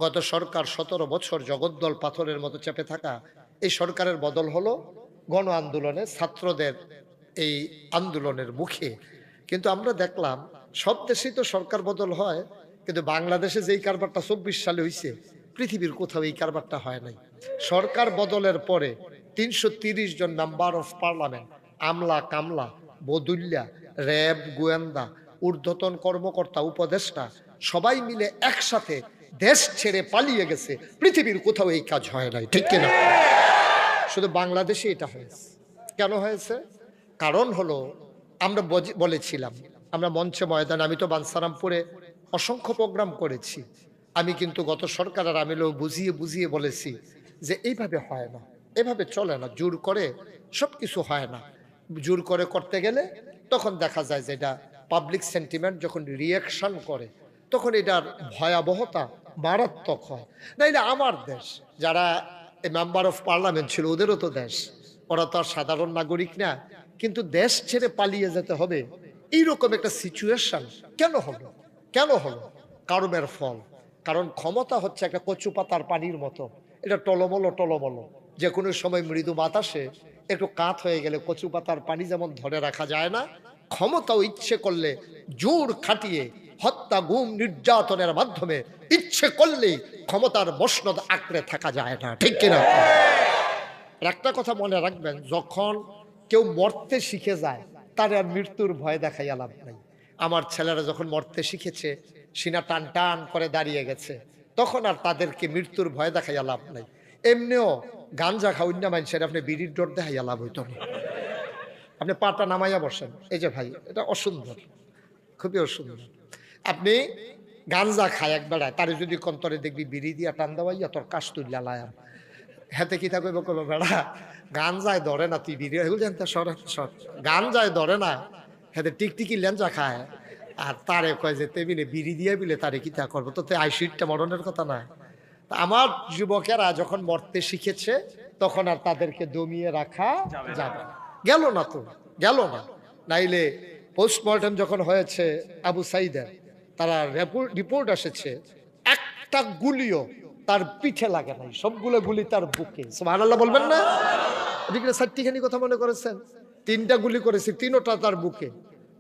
গত সরকার 17 বছর জগদ্দল পাথরের মতো চেপে থাকা এই সরকারের বদল হলো গণ আন্দোলনে, ছাত্রদের এই আন্দোলনের মুখে। কিন্তু আমরা দেখলাম সব দেশেই তো সরকার বদল হয়, কিন্তু বাংলাদেশে যেই কারবারটা 24 সালে হয়েছে, পৃথিবীর কোথাও এই কারবারটা হয় নাই। সরকার বদলের পরে 330 জন মেম্বার অফ পার্লামেন্ট, আমলা কামলা, বদুল্যা, র্যাব, গোয়েন্দা, ঊর্ধ্বতন কর্মকর্তা, উপদেষ্টা সবাই মিলে একসাথে দেশ ছেড়ে পালিয়ে গেছে। পৃথিবীর কোথাও এই কাজ হয় নাই, ঠিক কিনা? শুধু বাংলাদেশে এটা হয়েছে। কেন হয়েছে? কারণ হলো আমরা বলেছিলাম, আমরা মঞ্চে ময়দানে, আমি তো বানসারামপুরে অসংখ্য প্রোগ্রাম করেছি। আমি কিন্তু গত সরকারের আমিলেও বুঝিয়ে বুঝিয়ে বলেছি যে এইভাবে হয় না, এভাবে চলে না, জোর করে সব কিছু হয় না। জোর করে করতে গেলে তখন দেখা যায় যে এটা পাবলিক সেন্টিমেন্ট যখন রিয়াকশন করে তখন এটার ভয়াবহতা মারাত্মক হয়। নাইলে আমার দেশ, যারা মেম্বার অফ পার্লামেন্ট ছিল ওদেরও তো দেশ, ওরা তো আর সাধারণ নাগরিক না, কিন্তু দেশ ছেড়ে পালিয়ে যেতে হবে এইরকম একটা সিচুয়েশন কেন হলো? কেন হলো? কারণের ফল। কারণ ক্ষমতা হচ্ছে একটা কচু পাতার পানির মতো, এটা টলমলো টলমলো, যে কোনো সময় মৃদু বাতাসে একটু কাত হয়ে গেলে কচু পাতার পানি যেমন ধরে রাখা যায় না, ক্ষমতাও ইচ্ছে করলে জোর খাটিয়ে হত্যা, গুম, নির্যাতনের মাধ্যমে ইচ্ছে করলেই ক্ষমতার মসনদ আঁকড়ে থাকা যায় না, ঠিক কিনা? একটা কথা মনে রাখবেন, যখন কেউ মরতে শিখে যায় তার আর মৃত্যুর ভয় দেখাইয়া লাভ নাই। আমার ছেলেরা যখন মরতে শিখেছে, সিনা টান টান করে দাঁড়িয়ে গেছে, তখন আর তাদেরকে মৃত্যুর ভয় দেখাইয়া লাভ নাই। এমনিও গাঞ্জা খাউন্না মানুষের আপনি বিড়ির ডর দেখাইয়া লাভ হইত না। আপনি পাটা নামাইয়া বসেন, এই যে ভাই, এটা অসুন্দর, খুবই অসুন্দর। আপনি গাঞ্জা খায় একবার, তারে যদি কন্তরে দেখবি বিড়ি দিয়া টান দেওয়াইয়া তোর কাশ তুললা লায়াম, হেতে কি থাকবে কবে বেড়া গান যায় ধরে না, তুই বিড়ি এগুলো জানতে গান যায় ধরে না, হেতে টিকটিকি লেঞ্জা খায়, আর তারে কয় যে তেবিলে বিড়ি দিয়ে বিলে তারে কি তা করবো, তো আইসিটটা মরণের কথা না। আমার যুবকেরা যখন মরতে শিখেছে তখন আর তাদেরকে দমিয়ে রাখা যাবে না। গেল না তো, গেল না। নাইলে পোস্টমর্টম যখন হয়েছে আবু সাইদের, তারা রিপোর্ট এসেছে একটা গুলিও তার পিঠে লাগে নাই, সবগুলো গুলি তার বুকে। সুবহানাল্লাহ বলবেন না? এদিকে চারটিখানি কথা মনে করেছেন, 3টা গুলি করেছে, 3টা তার বুকে।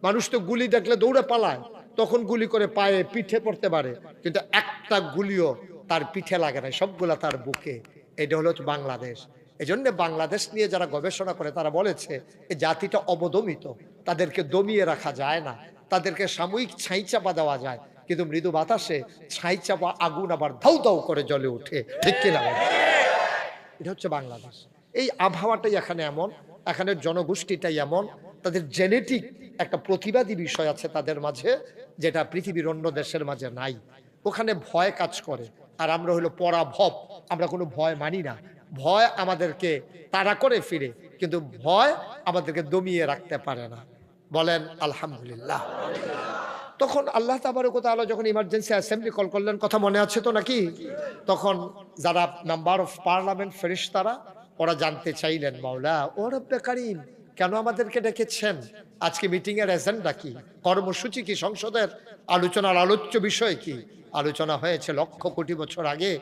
মানুষ তো গুলি দেখলে দৌড়ে পালায়, তখন গুলি করে পায়ে পিঠে পড়তে পারে, কিন্তু একটা গুলিও তার পিঠে লাগে নাই, সবগুলা তার বুকে। এটা হলো বাংলাদেশ। এই জন্য বাংলাদেশ নিয়ে যারা গবেষণা করে তারা বলেছে এই জাতিটা অবদমিত, তাদেরকে দমিয়ে রাখা যায় না, তাদেরকে সাময়িক ছাই চাপা দেওয়া যায়, কিন্তু মৃদু বাতাসে ছাই চাপা আগুন আবার ধাউ ধাউ করে জ্বলে ওঠে, ঠিক কিনা? এটা হচ্ছে বাংলাদেশ। এই আবহাওয়াটাই এখানে এমন, এখানের জনগোষ্ঠীটাই এমন, তাদের জেনেটিক একটা প্রতিবাদী বিষয় আছে তাদের মাঝে, যেটা পৃথিবীর অন্য দেশের মাঝে নাই। ওখানে ভয় কাজ করে, আর আমরা হলো পরাভব, আমরা কোনো ভয় মানি না। ভয় আমাদেরকে তাড়া করে ফিরে, কিন্তু ভয় আমাদেরকে দমিয়ে রাখতে পারে না। বলেন আলহামদুলিল্লাহ। তখন আল্লাহ তাবারক ওয়া তাআলা যখন ইমার্জেন্সি অ্যাসেম্বলি কল করলেন, কথা মনে আছে তো নাকি? তখন যারা মেম্বার অফ পার্লামেন্ট ফেরেশতারা, ওরা জানতে চাইলেন, মাওলা ও রব্বে কারীম, কেন আমাদেরকে ডেকেছেন? আজকে মিটিং এর এজেন্ডা কি, কর্মসূচি কি, সংসদের আলোচনার আলোচ্য বিষয় কি? আলোচনা হয়েছে লক্ষ কোটি বছর আগে,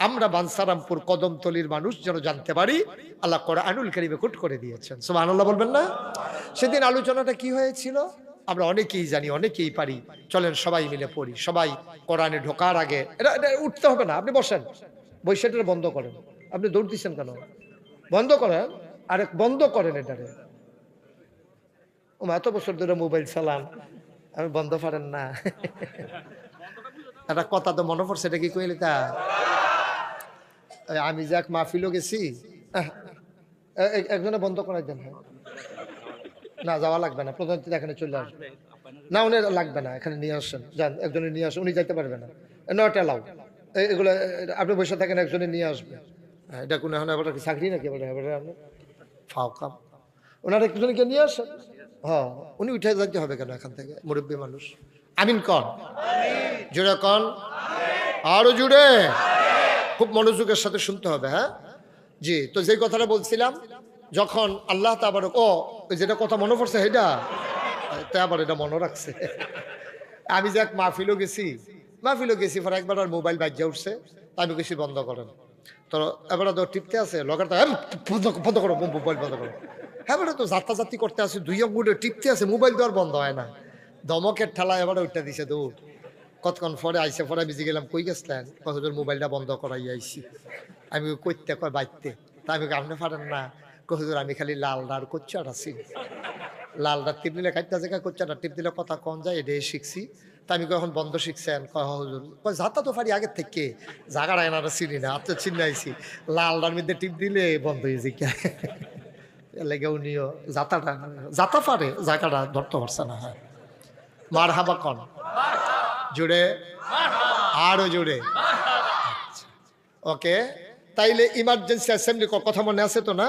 আমরা বানসারামপুর কদমতলির মানুষ যেন জানতে পারি আল্লাহ কোরআনুল কারীমে কোট করে দিয়েছেন। সুবহানাল্লাহ বলবেন না? সেদিন আলোচনাটা কি হয়েছিল আমরা অনেকেই জানি, অনেকেই পারি। চলেন সবাই মিলে পড়ি। সবাই কোরআনে ঢোকার আগে, এটা এটা উঠতে হবে না, আপনি বসেন, বৈশাখটা বন্ধ করেন। আপনি দৌড় দিচ্ছেন কেন? বন্ধ করেন, আরে বন্ধ করেন এটারে। এত বছর ধরে মোবাইল চালান, আমি বন্ধ পারেন না? একটা কথা তো মনে পড়ছে, এটা কি কইলি তা? আমি যাক মাহফিলও গেছি, একজনে বন্ধ করাই দেন। না যাওয়া লাগবে না, প্রধানমন্ত্রী এখানে চলে আসবে না, উনি লাগবে না, এখানে নিয়ে আসেন, যান একজনে নিয়ে আসেন, উনি যাইতে পারবে না, নট অ্যালাউ। এগুলো আপনি বসে থাকেন, একজনে নিয়ে আসবে। এটা কোনো এখন আবার চাকরি নাকি আপনি ফাও কাম, ওনার একজনকে নিয়ে আসেন। হ্যাঁ, উনি উঠে যাইতে হবে কেন এখান থেকে, মুরব্বী মানুষ। আমিন কন, জুড়ে কন, আরো জুড়ে, খুব মনোযোগের সাথে শুনতে হবে। হ্যাঁ জি, তো যে কথাটা বলছিলাম, যখন আল্লাহ তাবারক, ও যেটা কথা মনে পড়ছে সেটা তা আবার এটা মনে রাখছে। আমি যাক মাহফিলও গেছি, পরে একবার আর মোবাইল বাজ্যা উঠছে, আমি কিছু বন্ধ করেন। তো এবারে তো টিপতে আছে লগের বন্ধ করো, মোবাইল বন্ধ করো। হ্যাঁ তো যাত্রাযাত্রী করতে আছে, 2 আঙ্গুলে টিপতে আছে, মোবাইল তো আর বন্ধ হয় না। ধমকের ঠেলা এবারে ওইটা দিছে দৌড়। কতক্ষণ পরে আইসে, পরে বুঝে গেলাম কই গেছিলেন, কতজন মোবাইলটা বন্ধ করাই আইসি। আমি কইতে কয় বাইতে, তা আমি আপনি পারেন না, কতজন আমি খালি লালডা আর কোচ্চাটা চিনি, লালডা টিপ দিলে খাইতে জায়গা কোচ্চাটা টিপ দিলে কথা কম যায়, এটাই শিখছি। তা আমি কখন বন্ধ শিখছেন, কয় হুজুর, কয় যাতা তো পারি আগের থেকে, জাগাটা এনারা চিনি না, আচ্ছা চিনাইছি, লালডার মধ্যে টিপ দিলে বন্ধ হয়েছে কে লেগে উনিও যাতাটা যাতা পারে, জায়গাটা ধরতে পারছে না। হ্যাঁ মার হাবা কন জুড়ে, আরো জুড়ে। ওকে, তাইলে ইমার্জেন্সি অ্যাসেম্বলি কথা মনে আছে তো না?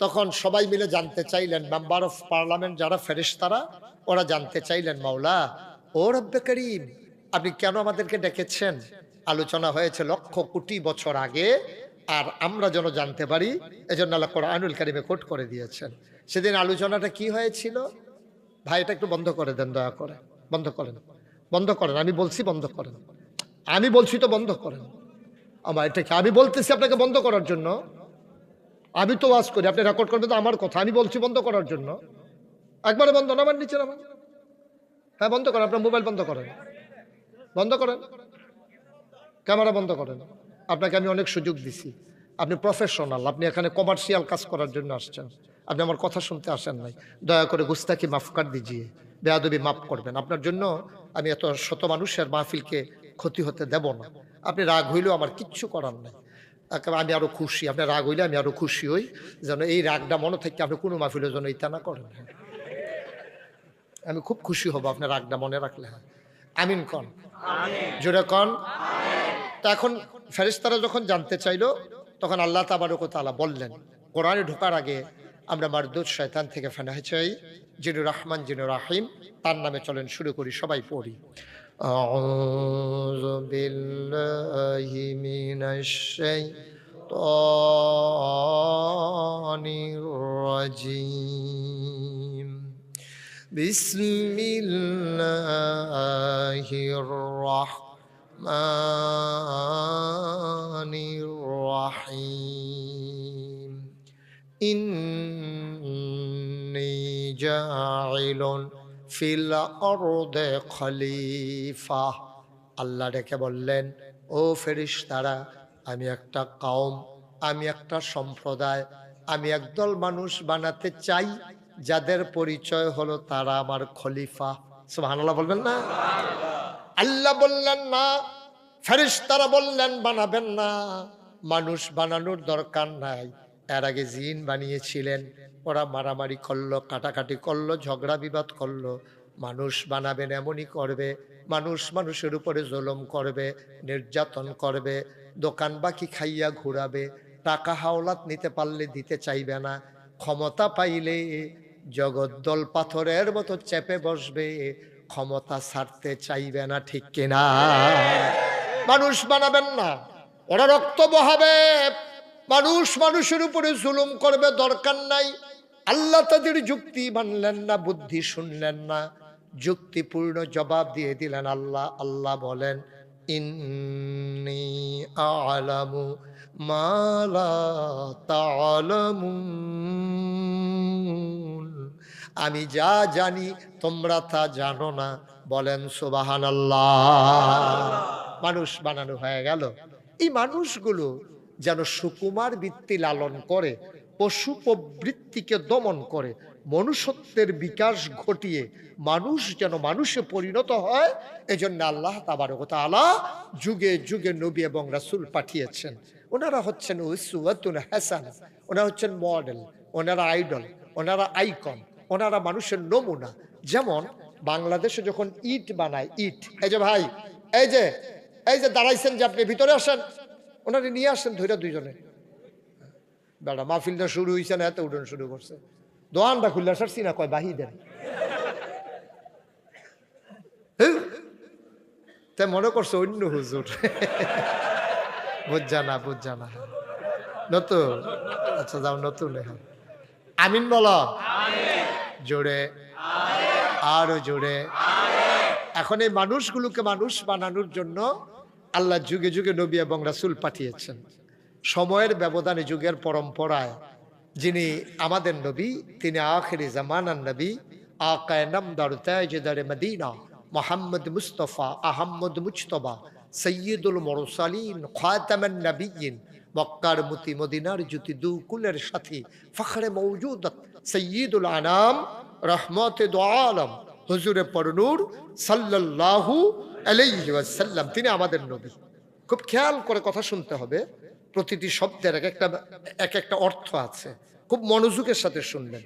তখন সবাই মিলে জানতে চাইলেন, মেম্বার অফ পার্লামেন্ট যারা ফেরেশতারা, ওরা জানতে চাইলেন, মাওলা ও রব্বে করিম, আপনি কেন আমাদেরকে ডেকেছেন? আলোচনা হয়েছে লক্ষ কোটি বছর আগে, আর আমরা যেন জানতে পারি, এজন্য আল্লাহ কোরআনুল কারীমে কোট করে দিয়েছেন। সেদিন আলোচনাটা কি হয়েছিল ভাই? এটা একটু বন্ধ করে দেন দয়া করে, বন্ধ করেন, বন্ধ করেন, আমি বলছি বন্ধ করেন, আমি বলছি তো বন্ধ করেন। আমার এটা কি আমি বলতেছি আপনাকে বন্ধ করার জন্য? আমি তো ওয়াজ করি, আপনি রেকর্ড করবেন তো আমার কথা, আমি বলছি বন্ধ করার জন্য। একবারে বন্ধ, নামান নিচে নামান। হ্যাঁ বন্ধ করেন, আপনার মোবাইল বন্ধ করেন, বন্ধ করেন, ক্যামেরা বন্ধ করেন। আপনাকে আমি অনেক সুযোগ দিছি, আপনি প্রফেশনাল, আপনি এখানে কমার্শিয়াল কাজ করার জন্য আসছেন, আপনি আমার কথা শুনতে আসেন নাই। দয়া করে গুস্তাকি মাফ কর দিজিয়ে, বেয়াদবি মাফ করবেন। আপনার জন্য আমি এত শত মানুষের মাহফিলকে ক্ষতি হতে দেব না। আপনি রাগ হইলেও আমার কিচ্ছু করার নাই, আমি আরো খুশি। আপনি রাগ হইলে আমি আরো খুশি হই, যেন এই রাগটা মনে থেকে আপনি কোনো মাহফিলের জন্য ইতা না করেন। আমি খুব খুশি হব আপনার রাগটা মনে রাখলে। হ্যাঁ আমিন কন, জোরে কন। তো এখন ফেরেশতারা যখন জানতে চাইলো, তখন আল্লাহ তাবারক ওয়া তাআলা বললেন, কোরআনে ঢোকার আগে আমরা মারদুদ শয়তান থেকে ফানাহ চাই, যিনি রহমান যিনি রাহিম, তার নামে চলেন শুরু করি, সবাই পড়ি। আউযু বিল্লাহি মিনাশ শাইতানির রাজীম। বিসমিল্লাহির রাহমানির রাহিম। ইন্নী জাইলুন ফিল আরদে খলিফা। আল্লাহ ডেকে বললেন, ও ফেরেশতারা, আমি একটা কওম, আমি একটা সম্প্রদায়, আমি একদল মানুষ বানাতে চাই, যাদের পরিচয় হলো তারা আমার খলিফা। সুবহানাল্লাহ বলবেন না? আল্লাহ বললেন না, ফেরেশতারা বললেন বানাবেন না, মানুষ বানানোর দরকার নাই। এর আগে জিন বানিয়েছিলেন, ওরা মারামারি করলো, কাটাকাটি করলো, ঝগড়া বিবাদ করলো। মানুষ বানাবেন এমনই করবে, মানুষ মানুষের উপরে জুলুম করবে, নির্যাতন করবে, দোকান বাকি খাইয়া ঘুরাবে, টাকা হাওলাত নিতে পারলে দিতে চাইবে না, ক্ষমতা পাইলে জগদ্দল পাথরের মতো চেপে বসবে, ক্ষমতা ছাড়তে চাইবে না, ঠিক কিনা? মানুষ বানাবেন না, ওরা রক্ত বহাবে, মানুষ মানুষের উপরে জুলুম করবে, দরকার নাই। আল্লাহ তাদের যুক্তি মানলেন না, বুদ্ধি শুনলেন না, যুক্তিপূর্ণ জবাব দিয়ে দিলেন আল্লাহ। আল্লাহ বলেন, ইন্নী আ'লামু মা লা তা'লামুন, আমি যা জানি তোমরা তা জানো না। বলেন সুবহানাল্লাহ। মানুষ বানানো হয়ে গেল। এই মানুষগুলো যেন সুকুমার বৃত্তি লালন করে, পশু প্রবৃত্তিকে দমন করে, মনুষ্যত্বের বিকাশ ঘটিয়ে মানুষ যেন মানুষে পরিণত হয়, এজন্য আল্লাহ তাবারক ওয়া তাআলা যুগে যুগে নবী এবং রাসূল পাঠিয়েছেন। ওনারা হচ্ছেন উসওয়াতুন হাসানা, ওনারা হচ্ছেন মডেল, ওনারা আইডল, ওনারা আইকন, ওনারা মানুষের নমুনা। যেমন বাংলাদেশে যখন ইট বানায়, ইট, এই যে ভাই, এই যে দাঁড়াইছেন, যে আপনি ভিতরে আসেন, ওনারা নিয়ে আসেন ধৈর্য দুইজনে। বেড়া মাহফিলটা শুরু হয়েছে না, এত উঠোন শুরু করছে, দোয়ানটা খুললে সারছি না, কয় বাহি দেন। তাই মনে করছে অন্য হুজুর। বুঝা না নতুন, আচ্ছা যাও নতুন। আমিন বলো জোরে, আরো জোরে। এখন এই মানুষগুলোকে মানুষ বানানোর জন্য আল্লাহ যুগে যুগে নবী এবং রাসূল পাঠিয়েছেন। সময়ের ব্যবধানে, যুগের পরম্পরায় যিনি আমাদের নবী, তিনি আখিরি জামানার নবী, আকায়ে নামদার তাজদারে মদিনা মুহাম্মদ মুস্তাফা আহমদ মুজতবা সৈয়দুল মুরসালিন খাতামান নবিয়্যিন, মক্কার মতি মদিনার জ্যোতি দুকুলের সাথী ফখরে মওজুদাত সৈয়দুল আনাম রহমতে দু আলম হুজুরে পরনূর সাল্লাল্লাহু আলাইহি ওয়াসাল্লাম, তিনি আমাদের নবী। খুব খেয়াল করে কথা শুনতে হবে, প্রতিটি শব্দের এক একটা অর্থ আছে, খুব মনোযোগের সাথে শুনবেন।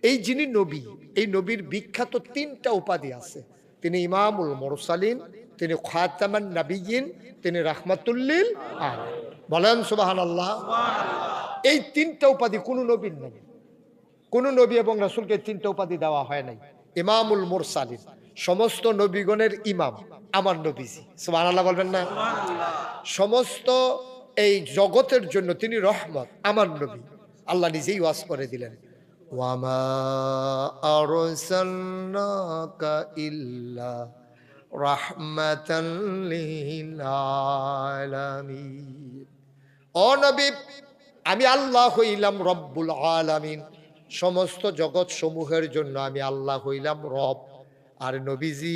এই যিনি নবী, এই নবীর বিখ্যাত 3টা উপাধি আছে। তিনি ইমামুল মুরসালিন, তিনি খাতামান নবিয়্যিন, তিনি রাহমাতুল লিল আলামিন। বলেন সুবহানাল্লাহ। এই 3টা উপাধি কোন নবীর নেই, কোন নবী এবং রাসূলকে 3টা উপাধি দেওয়া হয় নাই। ইমামুল মুরসালিন, সমস্ত নবীগণের ইমাম আমার নবীজি, সুবহানাল্লাহ বলবেন না? সমস্ত এই জগতের জন্য তিনি রহমত, আমার নবী। আল্লাহ নিজেই ওয়াজ করে দিলেন, ওয়ামা আরসালনাকা ইল্লা রাহমাতাল লিল আলামিন। ও নবী, আমি আল্লাহ হইলাম রব্বুল আলামিন, সমস্ত জগৎ সমূহের জন্য আমি আল্লাহ হইলাম রব। আর নবীজি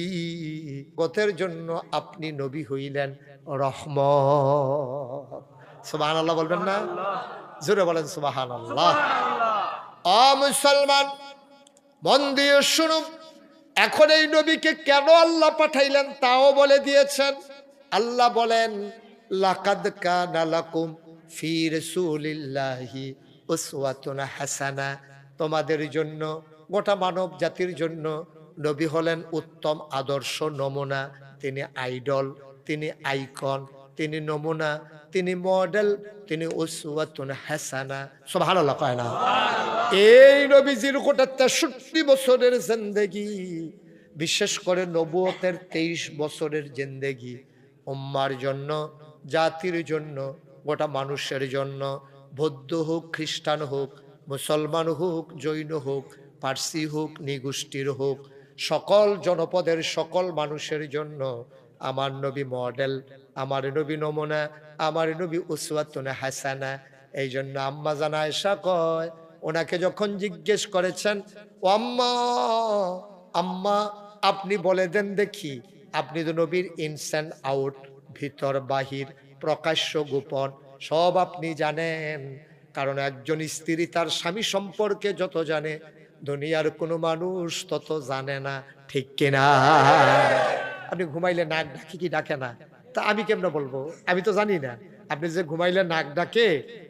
জগতের জন্য আপনি নবী হইলেন রহমত। সুবহানাল্লাহ বলবেন না? জোরে বলেন সুবহানাল্লাহ। ও মুসলমান, মন দিয়ে শুনুন, এখন এই নবীকে কেন আল্লাহ পাঠাইলেন তাও বলে দিয়েছেন। আল্লাহ বলেন, লাকাদ কানা লাকুম ফি রাসূলিল্লাহি উসওয়াতুন হাসানা, তোমাদের জন্য, গোটা মানব জাতির জন্য নবী হলেন উত্তম আদর্শ নমুনা। তিনি আইডল, তিনি আইকন, তিনি নমুনা, তিনি মডেল, তিনি উসওয়াতুন হাসানা। সুবহানাল্লাহ কয় না? এই নবীজির গোটা 63 বছরের জিন্দেগি, বিশেষ করে নবুয়তের 23 বছরের জিন্দেগি উম্মার জন্য, জাতির জন্য, গোটা মানুষের জন্য, বৌদ্ধ হোক, খ্রিস্টান হোক, মুসলমান হোক, জৈন হোক, পার্সি হোক, নিগোষ্ঠীর হোক, সকল জনপদের সকল মানুষের জন্য আমার নবী মডেল, আমার নবী নমুনা, আমার নবী উসওয়াতুন হাসানা। এই জন্য আম্মা জান আয়েশা কয়, ওনাকে যখন জিজ্ঞেস করেছেন, ও আম্মা, আম্মা আপনি বলে দেন দেখি, আপনি তো নবীর ইনস অ্যান্ড আউট, ভিতর বাহির, প্রকাশ্য গোপন সব আপনি জানেন। কারণ একজন স্ত্রী তার স্বামী সম্পর্কে যত জানে, দুনিয়ার কোনো মানুষ তত জানে না, ঠিক কিনা? আপনি ঘুমাইলে নাক ডাকি কি ডাকে না? তা আমি কেমনে বলবো? আমি তো জানি না। আপনি যে ঘুমাইলে নাক ডাকে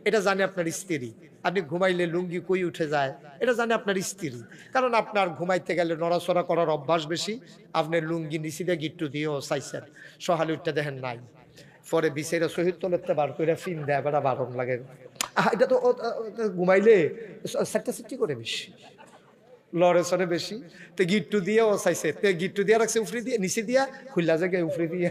এটা জানে আপনার স্ত্রী, আপনি ঘুমাইলে লুঙ্গি কই উঠে যায় এটা জানে আপনার স্ত্রী। কারণ আপনার ঘুমাইতে গেলে নড়াচড়া করার অভ্যাস বেশি, আপনি লুঙ্গি নিচি দিয়ে গিট্টু দিয়েও চাইছেন, সহালে উঠতে দেখেন নাই, পরে বিছেরা শহীদ তোলেতে বার করে ফিন দেয়, বেড়া বারণ লাগে। এটা তো ঘুমাইলে সাট্টা সিট্টি করে বেশি, লড়ে সরে বেশি, তো গিট্টু দিয়ে ও চাইছে, তে গিট্টু দিয়ে রাখছে উফরি দিয়ে, নিচে দিয়া খুললা জায়গায় উফরি দিয়ে,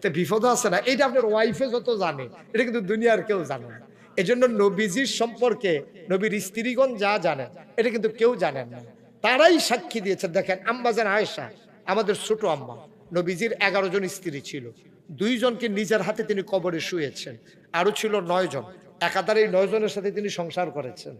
তে বিপদও আছে না। এইটা আপনার ওয়াইফে যত জানে, এটা কিন্তু দুনিয়ার কেউ জানে না। এই জন্য নবীজির সম্পর্কে নবীর স্ত্রীগণ যা জানেন এটা কিন্তু কেউ জানেন না, তারাই সাক্ষী দিয়েছেন। দেখেন আম্মা জান আয়েশা, আমাদের ছোট আম্মা, নবীজির 11 জন স্ত্রী ছিল, 2 জনকে নিজের হাতে তিনি কবরে শুয়েছেন, আরো ছিল 9 জন, একাধারে এই 9 জনের সাথে তিনি সংসার করেছেন।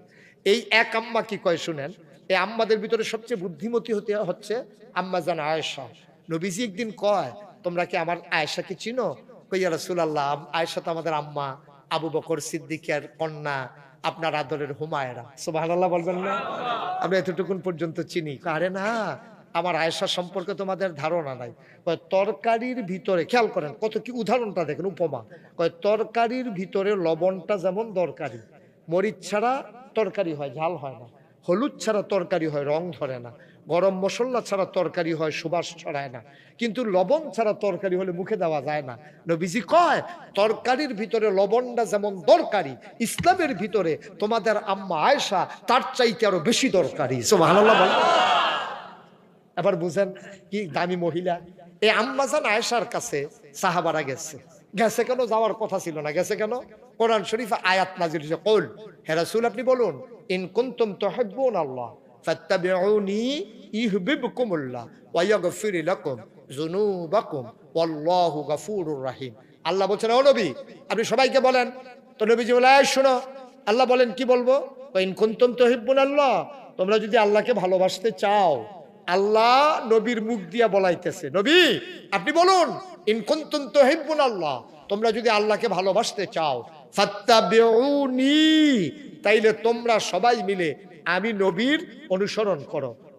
এই এক আম্মা কি কয় শুনেন, এই আম্মাদের ভিতরে সবচেয়ে বুদ্ধিমতী হচ্ছে আম্মা জান আয়েশা। নবীজি একদিন কয়, তোমরা কি আমার আয়েশাকে চিনো? কইয়া রাসূলুল্লাহ, আয়েশা তো আমাদের আম্মা, আবু বকর সিদ্দিকের কন্যা, আপনার আদরের হুমায়রা। সুবহানাল্লাহ বলবেন না? আমরা এতটুকুন পর্যন্ত চিনি। আরে না, আমার আয়েশা সম্পর্কে তোমাদের ধারণা নাই। কয় তরকারির ভিতরে, খেয়াল করেন কত কি উদাহরণটা দেখেন, উপমা। কয় তরকারির ভিতরে লবণটা যেমন দরকারি, মরিচ ছাড়া তরকারি হয় ঝাল হয় না, হলুদ ছাড়া তরকারি হয় রং ধরে না, গরম মশলা ছাড়া তরকারি হয় সুবাস ছড়ায় না, কিন্তু লবণ ছাড়া তরকারি হলে মুখে দেওয়া যায় না। নবীজি কয় তরকারির ভিতরে লবণটা যেমন দরকারি, ইসলামের ভিতরে তোমাদের আম্মা আয়েশা তার চাইতে আরো বেশি দরকারি। সুবহানাল্লাহ বলেন। এবার বুঝেন কি দামি মহিলা। এই আম্মা জান আয়েশার কাছে সাহাবারা গেছে, গেছে কেন? যাওয়ার কথা ছিল না, গেছে কেন? কোরআন শরীফে আয়াত নাযিল হয়েছে, কুল হে রাসূল আপনি বলুন, ইন কুনতুম তুহিব্বুনাল্লাহ ফাত্তাবিউনি ইউহিব্বুকুমুল্লাহ ওয়া ইয়াগফির লাকুম যুনুবাকুম ওয়াল্লাহু গফুরুর রহিম। আল্লাহ বলছেন ও নবী আপনি সবাইকে বলেন। তো নবীজি বলে শোনো, আল্লাহ বলেন কি বলবো? ইন কুনতুম তুহিব্বুনাল্লাহ, তোমরা যদি আল্লাহকে ভালোবাসতে চাও, আল্লাহ নবীর মুখ দিয়া বলাইতেছে, নবী আপনি বলুন ইন কুনতুম তুহিব্বুনাল্লাহ, তোমরা যদি আল্লাহকে ভালোবাসতে চাও, ফাত্তাবিউনি, তাইলে তোমরা সবাই মিলে আমি নবীর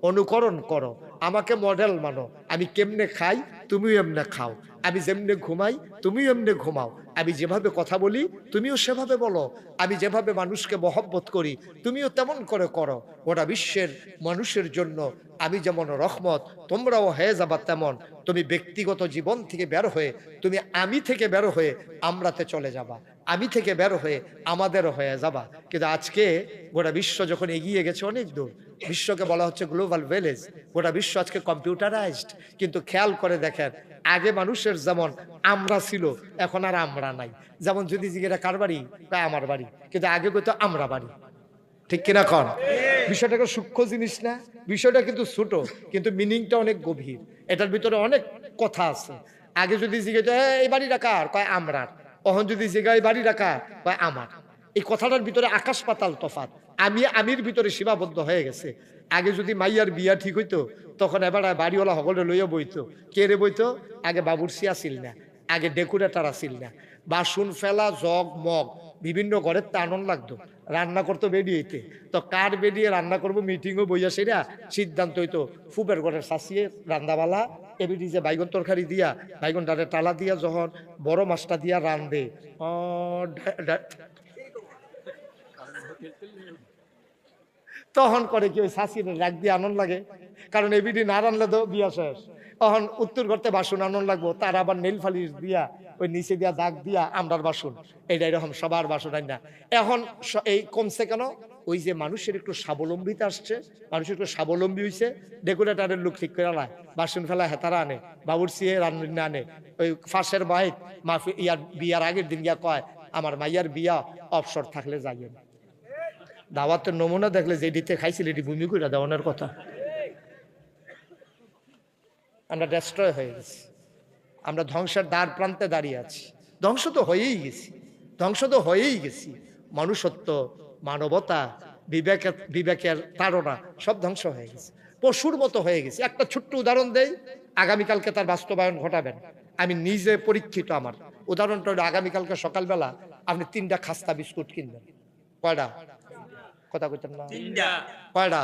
অনুকরণ করো, আমাকে মডেল মানো। আমি কেমনে খাই তুমিও এমনে খাও, আমি যেমনে ঘুমাই তুমিও এমনে ঘুমাও, আমি যেভাবে কথা বলি তুমিও সেভাবে বলো, আমি যেভাবে মানুষকে মহব্বত করি তুমিও তেমন করে করো। গোটা বিশ্বের মানুষের জন্য আমি যেমন রহমত, তোমরাও হয়ে যাবা তেমন। তুমি ব্যক্তিগত জীবন থেকে বের হয়ে তুমি আমি থেকে বের হয়ে আমরাতে চলে যাবা, আমি থেকে বের হয়ে আমাদেরও হয়ে যাবা। কিন্তু আজকে গোটা বিশ্ব যখন এগিয়ে গেছে অনেক দূর, বিশ্বকে বলা হচ্ছে গ্লোবাল ভিলেজ, গোটা বিশ্ব আজকে কম্পিউটারাইজড। কিন্তু খেয়াল করে দেখেন, আগে মানুষের যেমন আমরা ছিল, এখন আর আমরা নাই। যেমন যদি জিজ্ঞেস কার বাড়ি, তাই আমার বাড়ি, কিন্তু আগে কইতো আমরা বাড়ি। ঠিক কিনা কন? বিষয়টা একটা সূক্ষ্ম জিনিস না? বিষয়টা কিন্তু ছোট, কিন্তু মিনিংটা অনেক গভীর, এটার ভিতরে অনেক কথা আছে। আগে যদি জিজ্ঞেস এই বাড়িটা কার, কয় আমরার। তখন যদি জিজ্ঞাসা এই বাড়িটা কার, কয় আমার। এই কথাটার ভিতরে আকাশ পাতাল তফাৎ। আমির ভিতরে সীমাবদ্ধ হয়ে গেছে। আগে যদি মাইয়ার বিয়া ঠিক হইতো, তখন এবার বাড়িওয়ালা সকলে লইয়া বইতো। কে রে বইতো? আগে বাবুরসি আসিল না, আগে ডেকোরেটর আসিল না, বাসন ফেলা জগ মগ বিভিন্ন ঘরের তা আনন্দ লাগতো। রান্না করতো বেরিয়েতে, তো কার বেরিয়ে রান্না করবো মিটিংও বইয়া সেরা সিদ্ধান্ত হইতো ফুবের ঘরের শাসিয়ে রান্দাবালা এবিডি যে বাইগন তরকারি দিয়া বাইগন ডালে টালা দিয়া যখন বড় মাছটা দিয়া রান্ধে, তখন করে কি ওই শাসির রাগ দিয়ে আনন্দ লাগে, কারণ এবিডি না রানলে তো বিয়া শেষ। তখন উত্তর করতে বাসন আনন্দ লাগবো, তার আবার নেল ফালিশ দিয়া ওই নিচে দিয়া দাগ দিয়া আমরার বাসন, এইটা এরকম সবার বাসন আই না। এখন এই কমছে কেন? ওই যে মানুষের একটু স্বাবলম্বিতা আসছে, মানুষের একটু স্বাবলম্বী হয়েছে, ডেকোরেটারের লোক ঠিক করে আলায়, বাসন ফেলা হেতারা আনে, বাবুরসিয়ে রান্না আনে। ওই ফাঁসের বাইক মাফি ইয়ার বিয়ার আগের দিন গিয়া কয় আমার মাইয়ার বিয়া অবসর থাকলে যাইয়েন। দাওয়াতের নমুনা দেখলে যে দিতে খাইছিল এটি ভূমি করে দেওয়ানোর কথা। আমরা ডেস্ট্রয় হয়ে গেছি, আমরা ধ্বংসের দ্বার প্রান্তে দাঁড়িয়ে আছি। ধ্বংস তো হয়েই গেছি, মনুষ্যত্ব, মানবতা, বিবেকের তাড়না সব ধ্বংস হয়ে গেছে, পশুর মতো হয়ে গেছে। একটা ছোট্ট উদাহরণ দেই, আগামীকালকে তার বাস্তবায়ন ঘটাবেন। আমি নিজে পরীক্ষিত, আমার উদাহরণটা হলো আগামীকালকে সকালবেলা আপনি 3টা খাস্তা বিস্কুট কিনবেন। কয়টা? কথা কইতেন না? কয়টা?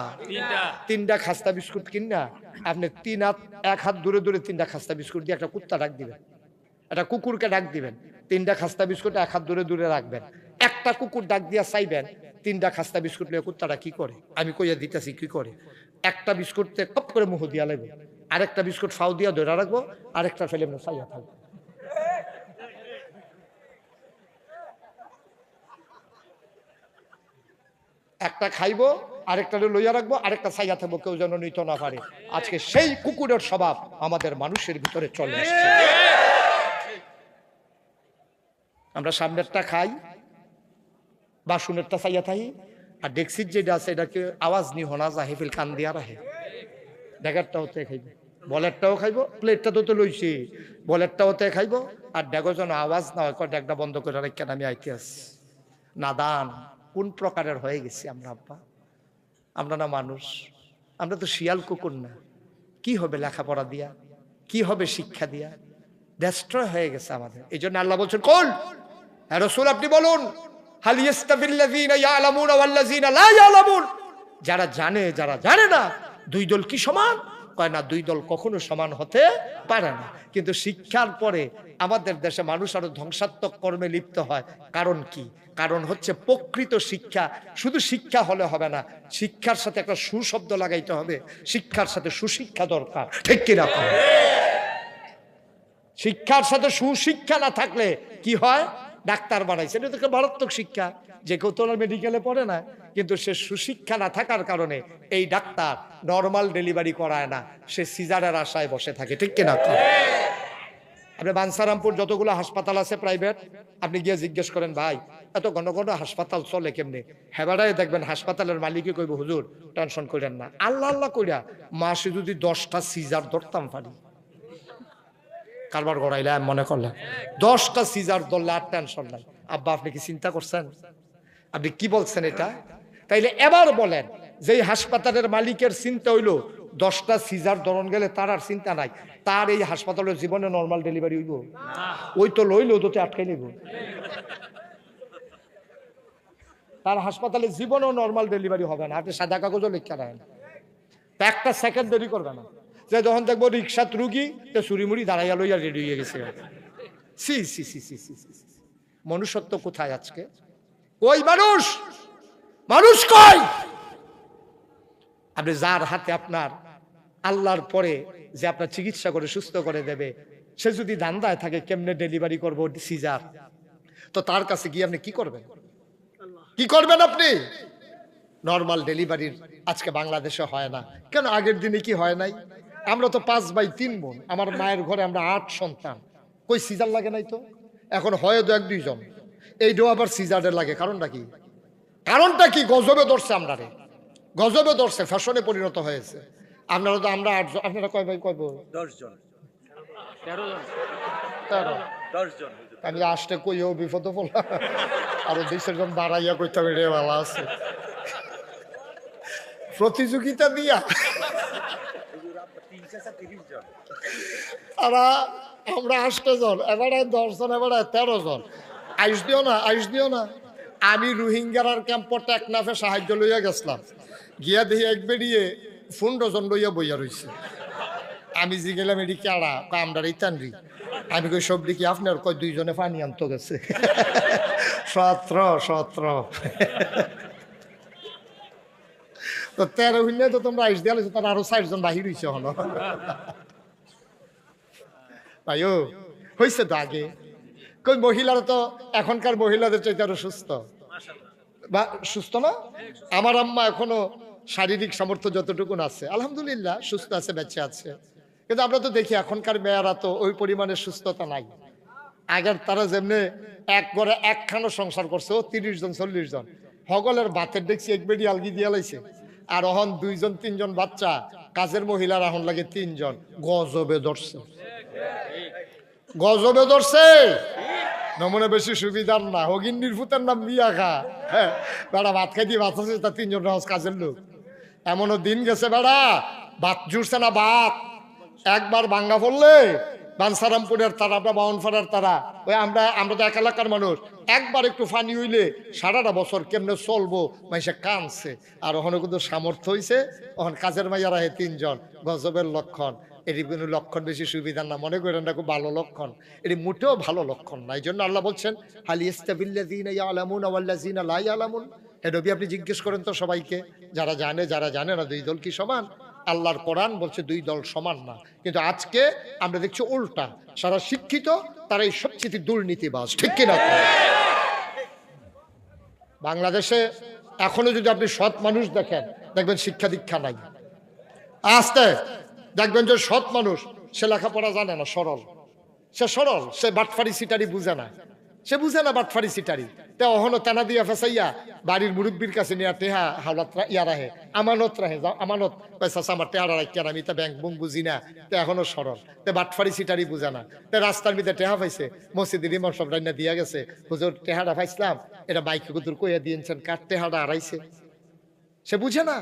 3টা খাস্তা বিস্কুট কিনা আপনি 1 হাত দূরে 3টা খাস্তা বিস্কুট দিয়ে একটা কুত্তা ডাক দিবেন, একটা কুকুরকে ডাক দিবেন। 3টা খাস্তা বিস্কুট 1 হাত দূরে রাখবেন। একটা কুকুর ডাক দিয়া চাইবেন 3টা খাস্তা বিস্কুট নিয়ে কুত্তাটা কি করে, আমি কইয়া দিতেছি কি করে। একটা বিস্কুটতে টপ করে মুহ দিয়া লাগবে, আরেকটা বিস্কুট ফাউ দিয়া ধরে রাখবো, আরেকটা ফেলে চাইয়া থাকবো। একটা খাইবো, আরেকটা লইয়া রাখবো, আরেকটা ছাইয়া থাকবো, কেউ যেন নিতে না পারে। আজকে সেই কুকুরের স্বভাব আমাদের মানুষের ভিতরে চলে আসছে। আমরা সামনেরটা খাই, বাসুনেরটা ছাইয়া থাকি, আর ডেক্সির যেটা আছে এটাকে আওয়াজ নি হোনা যা হেফিল কান দিয়া রাখে। ড্যাগারটা হতে খাইবো, বলেরটাও খাইবো, প্লেটটা তো লইছি, বলেরটা হতে খাইবো, আর ড্যাগো যেন আওয়াজ না হয়, ড্যাগটা বন্ধ করে রেখে আমি আইতে আসছি। নাদান কোন প্রকারের হয়ে গেছি আমরা আব্বা? আমরা না মানুষ, আমরা তো শিয়াল কুকুর না। কি হবে লেখাপড়া দিয়া, কি হবে শিক্ষা দিয়া? ডেস্ট্রয় হয়ে গেছে আমাদের। এই জন্য আল্লাহ বলছেন কোন, হ্যাঁ রাসূল আপনি বলুন, হাল ইয়াস্তাবিল্লাযীনা ইয়ালামুনা ওয়াল্লাযীনা লা ইয়ালামুন, যারা জানে যারা জানে না দুই দল কি সমান? কয় না, দুই দল কখনো সমান হতে পারে না। কিন্তু শিক্ষার পরে আমাদের দেশে মানুষ আরো ধ্বংসাত্মক কর্মে লিপ্ত হয়। কারণ কি? কারণ হচ্ছে প্রকৃত শিক্ষা। শুধু শিক্ষা হলে হবে না, শিক্ষার সাথে একটা সুশব্দ লাগাইতে হবে, শিক্ষার সাথে সুশিক্ষা দরকার। ঠিক কিনা? শিক্ষার সাথে সুশিক্ষা না থাকলে কি হয়? ডাক্তার বানাইছে, এটা তো মারাত্মক শিক্ষা, যে কেউ তো মেডিকেলে পড়ে না, কিন্তু সে সুশিক্ষা না থাকার কারণে এই ডাক্তার নর্মাল ডেলিভারি করায় না, সে সিজারের আশায় বসে থাকে। ঠিক কিনা? আপনি বাঞ্ছারামপুর যতগুলো হাসপাতাল আছে প্রাইভেট, আপনি গিয়ে জিজ্ঞেস করেন ভাই এত ঘন ঘন হাসপাতাল চলে কেমনে? হেবারাই দেখবেন হাসপাতালের মালিকই কইব হুজুর টেনশন করেন না, আল্লাহ আল্লাহ কইরা মাসে যদি 10টা সিজার ধরতাম পারি, কারবার গড়াইলাম মনে করলেন 10টা সিজার ধরলে আর টেনশন নাই। আব্বা আপনি কি চিন্তা করছেন? আপনি কি বলছেন এটা? তাইলে এবার বলেন, যেই হাসপাতালের মালিকের চিন্তা হইলো 10টা সিজার ধরন গেলে তার আর চিন্তা নাই, তার এই হাসপাতালের জীবনে নর্মাল ডেলিভারি হইব? ওই তো লইলো তো আটকাই নিব, তার হাসপাতালে জীবনেও নর্মাল ডেলিভারি হবে না। আপনি সাদা কাগজও লিখে রাখেন, একটা সেকেন্ড দেরি করবে না। যে যখন দেখবো রিক্সাত রুগী তো চুরিমুড়ি দাঁড়াইয়া লইয়া রেডি হয়ে গেছে। সি সি সি সি সি সি, মনুষ্যত্ব কোথায় আজকে? ওই মানুষ, মানুষ কই? আপনি যার হাতে আপনার আল্লাহর পরে যে আপনার চিকিৎসা করে সুস্থ করে দেবে, সে যদি ধান্দায় থাকে কেমনে ডেলিভারি করবো সিজার, তো তার কাছে গিয়ে আপনি কি করবেন? কি করবেন আপনি? নর্মাল ডেলিভারির আজকে বাংলাদেশে হয় না কেন? আগের দিনে কি হয় নাই? আমরা তো 5 ভাই 3 বোন, আমার মায়ের ঘরে আমরা 8 সন্তান, কই সিজার লাগে নাই তো? এখন হয় 1-2 জন, এইটাও আবার সিজারের লাগে। কারণটা কি? কারণটা কি? গজবে ধরছে, আমরা রে গজবে ধরছে, ফ্যাশনে পরিণত হয়েছে। আপনারা তো, আমরা 8 জন, আপনারা কয় ভাই? কয় বোন? 10 জন, 13 জন, 10 জন। আমি আসতে কইও বিপদ বললাম, আরো 2 জন বাড়াইয়া কইতে হবে, রে ভালো আছে প্রতিযোগিতা দিয়া। আমরা 8 জন, এবারে 10 জন, এবারে 13 জন। আইস দিও না, আইস দিও না। আমি রোহিঙ্গার ক্যাম্প টেকনাফে সাহায্য লইয়া গেছিলাম, গিয়া দেখি এক বেরিয়ে 15 জন লইয়া বইয়া রইছে। আমি যে গেলাম এটি কারা? আমরা এই তানরি। আমি কই সব দেখি আপনার, কয় 2 জনে পানি আনতে গেছে। 17 তো 13 হইলে তো তোমরা আইস দিয়া তার আরো 4 জন বাহির হইছে। হলো ভাই ও হয়েছে তো আগে। কই মহিলারা তো এখনকার মহিলাদের চাইতে আরো সুস্থ, বা সুস্থ না? আমার আম্মা এখনো শারীরিক সামর্থ্য যতটুকুন আছে আলহামদুলিল্লাহ সুস্থ আছে, বেঁচে আছে। কিন্তু আমরা তো দেখি এখনকার মেয়েরা তো ওই পরিমাণে সুস্থতা নাই। আগের তারা যেমনি এক ঘরে একখানো সংসার করছে, ও 30 জন 40 জন, হগলের ভাতের দেখছি এক বেডি আলগি দিয়া লাইছে। আর এখন 2 জন 3 জন বাচ্চা, কাজের মহিলার এখন লাগে 3 জন। গজবে ধরছে, গজবে ধরছে। নমুনা বেশি সুবিধার না, হগিন্নির ফুতের নাম বিয়া খা। হ্যাঁ বেড়া ভাত খাই দিয়ে ভাত আছে, তার 3 জন সহজ কাজের লোক। এমনও দিন গেছে বেড়া ভাত জুড়ছে না, ভাত একবার ভাঙ্গা পড়লে বানসারামপুরের তারা বা বাউনফাড়ার তারা, ওই আমরা তো এক এলাকার মানুষ, একবার একটু ফানি হইলে সারাটা বছর কেমনে চলবো মাইসে কানছে। আর ওখানে কিন্তু সামর্থ্য হয়েছে, ওখানে কাজের মাইয়ারা 3 জন। গজবের লক্ষণ। এটি কোনো লক্ষণ বেশি সুবিধার না মনে করেন, না খুব ভালো লক্ষণ। এটি মোটেও ভালো লক্ষণ না। এই জন্য আল্লাহ বলছেন হাল ইস্তাবিল্লাযীনা ইয়ালামুন ওয়াল্লাযীনা লা ইয়ালামুন। হে নবী আপনি জিজ্ঞেস করেন তো সবাইকে, যারা জানে যারা জানে না, 2 দল কি সমান? আল্লাহর কোরআন বলছে 2 দল সমান না। কিন্তু আজকে আমরা দেখছি উল্টা, সারা শিক্ষিত তারাই সবচেয়ে দুর্নীতিবাজ, ঠিক কিনা? বাংলাদেশে এখনো যদি আপনি সৎ মানুষ দেখেন, দেখবেন শিক্ষা দীক্ষা নাই। আস্তে দেখবেন যে সৎ মানুষ, সে লেখাপড়া জানে না, সরল, সে সরল, সে বাটফারি সিটারি বুঝে না, সে বুঝে না বাটফারি সিটারি। তে অহনো তেনা দিয়া ফেসাইয়া বাড়ির মুরব্বীর কাছে নিয়ে টেহা হাওলাত ইয়া রাহে, আমানত রাহে, আমানত পয়সা আমার টেহারা রাখিয়া, আমি তা ব্যাংক বুং বুঝি না। তে এখনো সরল, তে বাটফারি সিটারি বুঝে না। তে রাস্তার মধ্যে টেহা পাইছে, মসজিদের ইমাম সব রান্না দিয়া গেছে, হুজুর টেহাটা পাইছিলাম, এটা বাইকে কুতুর কইয়া দিয়েছেন, কার টেহাটা হারাইছে। সে বুঝে না,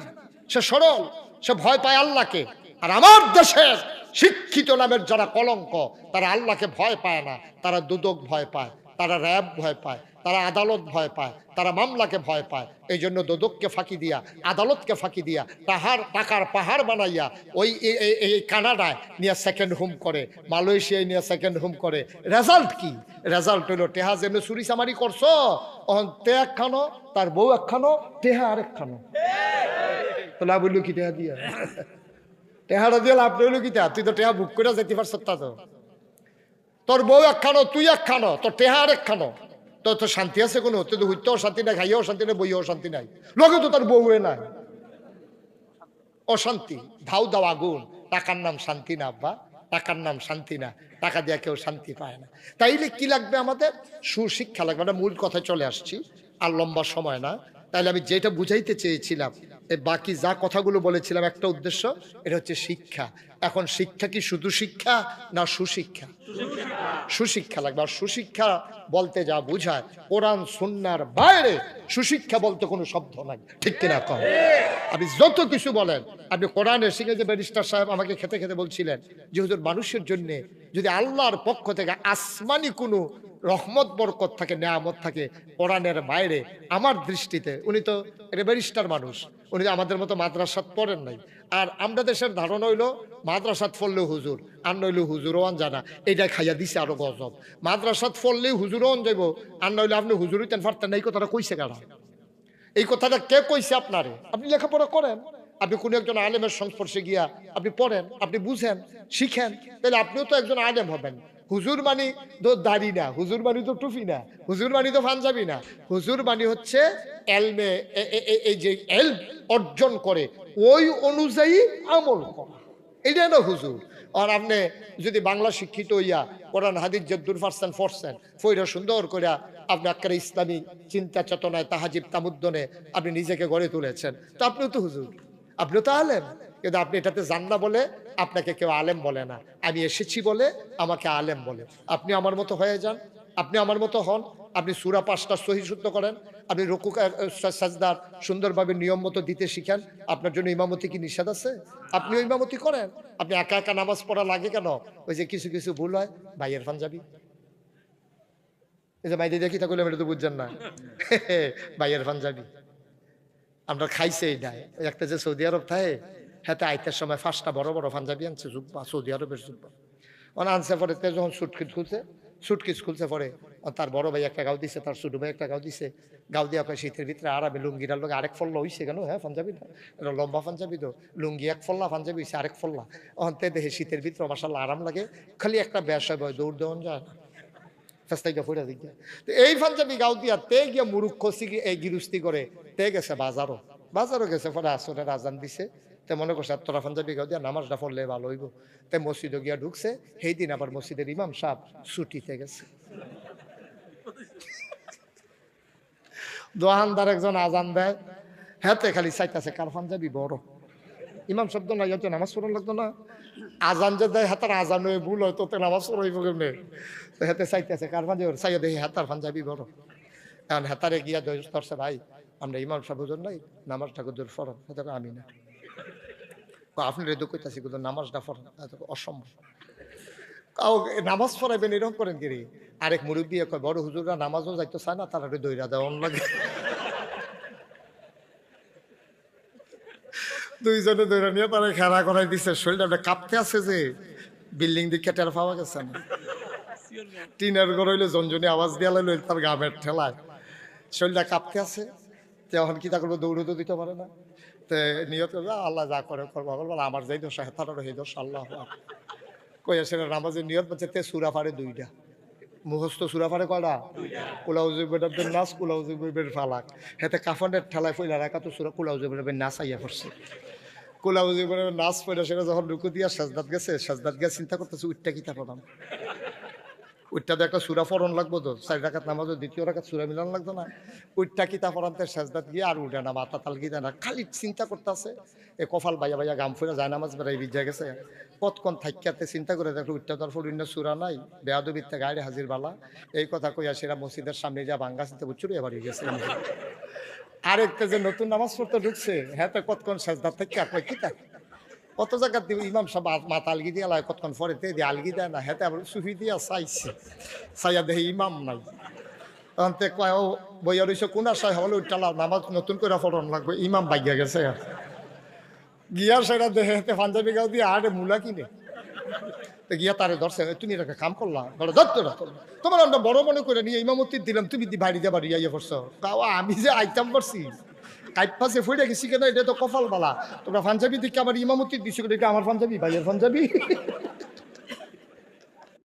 সে সরল, সে ভয় পায় আল্লাহকে। আর আমার দেশের শিক্ষিত নামের যারা কলঙ্ক, তারা আল্লাহকে ভয় পায় না, তারা দুদক ভয় পায়, তারা র্যাব ভয় পায়, তারা আদালত ভয় পায়, তারা মামলাকে ভয় পায়। এই জন্য দুদককে ফাঁকি দিয়া, আদালতকে ফাঁকি দিয়া, টাকার পাহাড় বানাইয়া ওই এই কানাডায় নিয়ে সেকেন্ড হোম করে, মালয়েশিয়ায় নিয়ে সেকেন্ড হোম করে। রেজাল্ট কি? রেজাল্ট হইলো টেহা যেমনি চুরি চামারি করছো, তে একখানো, তার বউ একখানো, টেহা আরেকখানো। তো লাভ হইলো কি টেহা দিয়া? টেহাটা দিয়ে লাভ হইলো কি? তুই তো টেহা বুক করে যেতে পারছ, তা তো তোর বউ একখানো, তুই একখানো, তোর টেহা আরেকখানো। তো শান্তি আছে কোনো? তুই তো হইতেও শান্তি নাই, খাইয়াও শান্তি নাই, বইয়াও শান্তি নাই, লোকে তো তোর বউয়ে নাই, অশান্তি। ধাউ দাও আগুন। টাকার নাম শান্তি না আব্বা, টাকার নাম শান্তি না, টাকা দিয়ে কেউ শান্তি পায় না। তাইলে কি লাগবে আমাদের? সুশিক্ষা লাগবে। আমরা মূল কথায় চলে আসছি, আর লম্বা সময় না। তাইলে আমি যেটা বুঝাইতে চেয়েছিলাম এই বাকি যা কথাগুলো বলেছিলাম একটা উদ্দেশ্য, এটা হচ্ছে শিক্ষা। এখন শিক্ষা কি শুধু শিক্ষা না সুশিক্ষা? সুশিক্ষা লাগবে। আর সুশিক্ষা বলতে যা বোঝায়, কোরআন সুন্নাহর বাইরে সুশিক্ষা বলতে কোনো শব্দ নাই, ঠিক কিনা কম? আপনি যত কিছু বলেন, আপনি কোরআনে শিখে, যে ব্যারিস্টার সাহেব আমাকে খেতে খেতে বলছিলেন যে হুজুর, মানুষের জন্য যদি আল্লাহর পক্ষ থেকে আসমানি কোনো রহমত বরকত থাকে, নেয়ামত থাকে কোরআনের বাইরে, আমার দৃষ্টিতে, উনি তো এটা ব্যারিস্টার মানুষ, উনি তো আমাদের মতো মাদ্রাসাত পড়েন নাই। আর আমরা দেশের ধারণা হইলো মাদ্রাসাত পড়লেও হুজুর, আর নইলে হুজুরও আন জানা, এটা খাইয়া দিছে আরো গজব। মাদ্রাসাত পড়লেই হুজুরও আন যাইব, আর নইলে আপনি হুজুরই তেন পারতেন না, এই কথাটা কইছে কারা? এই কথাটা কে কইছে আপনারে? আপনি লেখাপড়া করেন, আপনি কোনো একজন আলেমের সংস্পর্শে গিয়া আপনি পড়েন, আপনি বুঝেন, শিখেন, তাহলে আপনিও তো একজন আলেম হবেন। হুজুর মানি তো দাড়ি না, হুজুর মানি তো টুপি না, হুজুর মানি তো পাঞ্জাবি না। হুজুর মানি হচ্ছে এলমে, এই যে এল অর্জন করে ওই অনুযায়ী আমল করা, এইটা না হুজুর। আর আপনি যদি বাংলা শিক্ষিত হইয়া কোরআন হাদিস যদ্দুর পারছেন পড়ছেন, ফইরা সুন্দর করে আপনি একটা ইসলামী চিন্তা চেতনায় তাহাজিব তামুদ্দনে আপনি নিজেকে গড়ে তুলেছেন, তো আপনিও তো হুজুর, আপনিও তো আলেম। কিন্তু আপনি এটাতে জান না বলে আপনাকে কেউ আলেম বলে না, আমি এসেছি বলে আমাকে আলেম বলে। আপনি আমার মতো হয়ে যান, আপনি আমার মতো হন, আপনি সূরা 5টা সহি শুদ্ধ করেন, আপনি রুকু সাজদার সুন্দরভাবে নিয়ম মতো দিতে শিখেন। আপনার জন্য ইমামতি কি নিষেধ আছে? আপনিও ইমামতি করেন। আপনি একা একা নামাজ পড়া লাগে কেন? ওই যে কিছু কিছু ভুল হয়, ভাইয়ের পাঞ্জাবি, এই যে মাইদি দেখি তা করলে এটা তো বুঝছেন না, ভাইয়ের পাঞ্জাবি আমরা খাইছে এইটাই। একটা যে সৌদি আরব থাকে, হ্যাঁ, আইতের সময় 5টা বড় বড় পাঞ্জাবি আনছে, জুব্বা, সৌদি আরবের জুব্বা। ওনা আনছে পরে তে যখন সুটকিস খুলছে পরে তার বড় ভাই একটা গাও দিছে, তার ছোট ভাই একটা গাও দিছে। গাও দিয়া কয় শীতের ভিতরে আরামে লুঙ্গিটার লোক আরেক ফল্লা হইছে কেন? হ্যাঁ, পাঞ্জাবিটা এটা লম্বা পাঞ্জাবি, তো লুঙ্গি এক ফল্লা, পাঞ্জাবি হইছে আরেক ফল্লা। অন্তে দেখে শীতের ভিতরে মাশাআল্লাহ আরাম লাগে, খালি একটা ব্যবসা বয় দৌড় দেওয়ান যায় না, ফেস্তাইটা ফুটা দিকে। তো এই পাঞ্জাবি গাও দিয়া তে গিয়া মুরুখ খসি এই গিরুস্তি করে তে গেছে বাজারও গেছে। পরে আসরের আজান দিছে, তে মনে করছে তোরা পাঞ্জাবি গাও দিয়া নামাজটা পড়লে ভালো হইব। তে মসজিদে গিয়া ঢুকছে, সেই দিন আবার মসজিদের ইমাম সাহেব ছুটিতে গেছে। দোকানদার একজন আজান দেয়, হ্যাঁ খালি চাইতেছে কার পাঞ্জাবি বড়। ইমাম শব্দ না, ইয়াতে নামাজ পড়ান লাগতো না, আজান যে দেয় হাতার আজান হয়ে ভুল হয়, তোতে নামাজ পড়াইব কেমনে? তো হাতে চাইতেছে কার পাঞ্জাবি, চাইয়া দেখি হাতার পাঞ্জাবি বড়। এখন হাতারে গিয়া ধরছে, ভাই আমরা ইমাম সাহেব হুজুর নাই, নামাজটা হুজুর ফরন। আমি না, আপনি রেদু কইতাছি কিন্তু নামাজটা ফরন, অসম্ভব। নামাজ পড়াইবেন এরকম করেন কি রে? আরেক মুরব্বী কয় বড় হুজুররা নামাজও যাইতে চায় না, তারা দইরা দেওয়ান লাগে। দুইজনে দইরা নিয়ে তারা খেলা করাই দিচ্ছে, শরীরটা কাঁপতে আছে যে বিল্ডিং দিকে টের পাওয়া গেছে না। টিনের ঘর হইলে জনজনী আওয়াজ দিয়া লাইল তার গামের ঠেলায় শরীরটা কাঁপতে আছে। তখন কি তা করবো, দৌড়ে তো দিতে পারে না। তো নিয়ত করবে আল্লাহ যা করে করবো, আমার যাই দোষ হেতারও সেই দোষ, আল্লাহ কই আসে নামাজের নিয়ত বলছে তে সুরা পারে 2টা, মুখস্থ সুরা পারে কয়টা? কুলাউজুবের নাচ, কুলাউজুবের ফালাক। হেতে কাফনের ঠেলায় ফইলা রাখা তো সুরা কুলাউজুবের নাচ আইয়া পড়ছে। কুলাউজুবের নাচ পড়ে সেটা যখন রুকু দিয়া সাজদাত গেছে, চিন্তা করতেছে উঠটা কিতা পড়াম, উঠটা তো একটা সুরা ফরন লাগবো, তো 4 রাকাত নামাজও 2য় রাকাত সুরা মিলান লাগতো না। উঠটা কিতা পড়াতে সাজদাত গিয়ে আর উঠে না, মাথা তাল গিয়ে না, খালি চিন্তা করতেছে। এ কপাল বাইয়া বাইয়া গাম ফুরা যায়, নামাজ বেড়াই ভিজা গেছে। কতক্ষণ থাইকাতে চিন্তা করে দেখলো উঠটা তোর ফরিন্য সুরা নাই, বেয়াদবিতে গায়ে হাজির বালা। এই কথা কইয়া সেরা মসজিদের সামনে যা ভাঙ্গা চিন্তা বুঝছুরি এবার গেছে। আরেকটা যে নতুন নামাজ পড়তে ঢুকছে, হ্যাঁ তো কতক্ষণ সাজদাত থাকি কয় কিতা কত জায়গা দিব ইমাম সাহেব মাথা আলগি দিয়ে লাই, কতক্ষণ পরে তে দিয়ে আলগি দেয় না, হেতে আবার সুফি দিয়া চাইছে, চাইয়া দেখে ইমাম নাই। তখন তে কয় ও বইয়া রইছে কোন আশায় হলে উঠালা নামাজ নতুন করে ফরন লাগবে, ইমাম বাইয়া গেছে। গিয়া সেটা দেখে হেতে পাঞ্জাবি গাও দিয়ে আরে মূলা কিনে তো গিয়া তারে ধরছে, তুমি এটাকে কাম করলাম তোমার আমরা বড় মনে করে নিয়ে ইমামতি দিলাম, তুমি বাড়ি দিয়ে বাড়ি ইয়ে করছো। আমি যে আইতাম পারছি কাইপাশে ফুটে গেছি কেন, এটা তো কপাল বালা। তোমরা পাঞ্জাবি দিকে আমার ইমামতি দিচ্ছ, এটা আমার পাঞ্জাবি, ভাইয়ের পাঞ্জাবি।